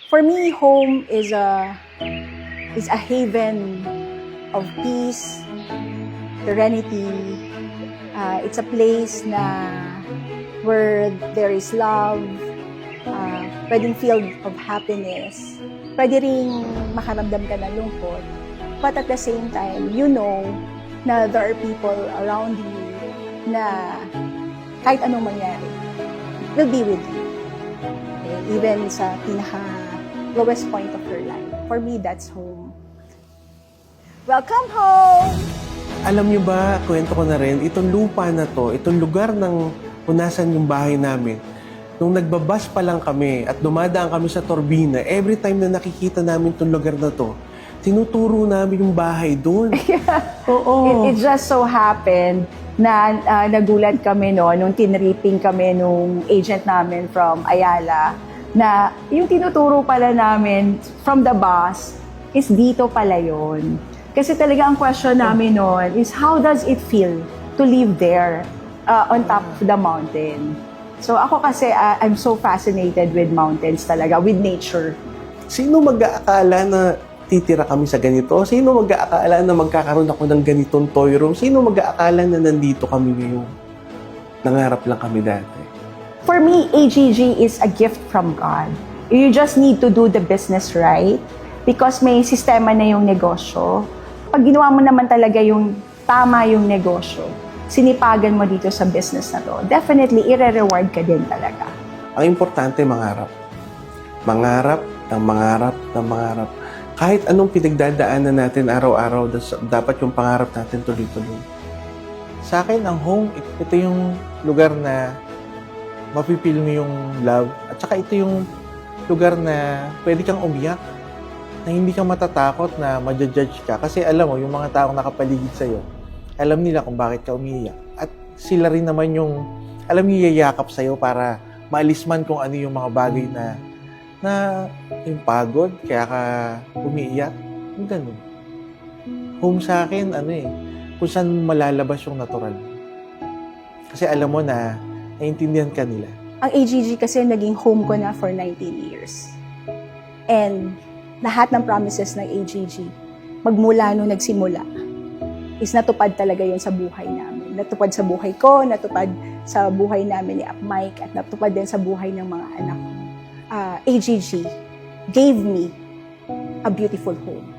For me, home is a haven of peace, serenity. It's a place na where there is love, pwedeng filled of happiness, pwede ring makaramdam ka ng lungkot. But at the same time, you know na there are people around you na kahit anong mangyari, will be with you. Okay? Even sa pinaka-lowest point of your life. For me, that's home. Welcome home! Alam niyo ba, kwento ko na rin, itong lupa na to, itong lugar ng punasan yung bahay namin, nung nagbabas pa lang kami at dumadaan kami sa Torbina, every time na nakikita namin itong lugar na to, tinuturo namin yung bahay doon. Oo. It just so happened na nagulat kami nung tinripping kami nung agent namin from Ayala, na yung tinuturo pala namin from the bus is dito pala yun. Kasi talaga ang question namin noon is how does it feel to live there on top of the mountain? So ako kasi I'm so fascinated with mountains talaga, with nature. Sino mag-aakala na titira kami sa ganito? Sino mag-aakala na magkakaroon ako ng ganitong toy room? Sino mag-aakala na nandito kami ngayon? Nangarap lang kami dati. For me, AGG is a gift from God. You just need to do the business right because may sistema na yung negosyo. Pag ginawa mo naman talaga yung tama yung negosyo, sinipagan mo dito sa business na to, definitely ire-reward ka din talaga. Ang importante, mangarap. Mangarap, ng mangarap, ng mangarap. Kahit anong pinagdadaanan natin araw-araw, dapat yung pangarap natin tuloy-tuloy. Sa akin, ang home, ito yung lugar na mapipil mo yung love. At saka ito yung lugar na pwede kang umiyak. Na hindi ka matatakot na ma-judge ka. Kasi alam mo, yung mga taong nakapaligid sa'yo, alam nila kung bakit ka umiiyak. At sila rin naman yung, alam niyo, yayakap sa'yo para maalis man kung ano yung mga bagay na yung pagod, kaya ka umiiyak. Yung ganun. Home sa akin, kung saan malalabas yung natural. Kasi alam mo na, naiintindihan ka nila. Ang AGG kasi naging home ko na for 19 years. And lahat ng promises ng AGG, magmula nung nagsimula, is natupad talaga yun sa buhay namin. Natupad sa buhay ko, natupad sa buhay namin ni Ap Mike, at natupad din sa buhay ng mga anak ko. AGG gave me a beautiful home.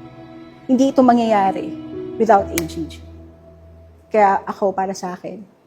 Hindi ito mangyayari without AGG. Kaya ako, para sa akin,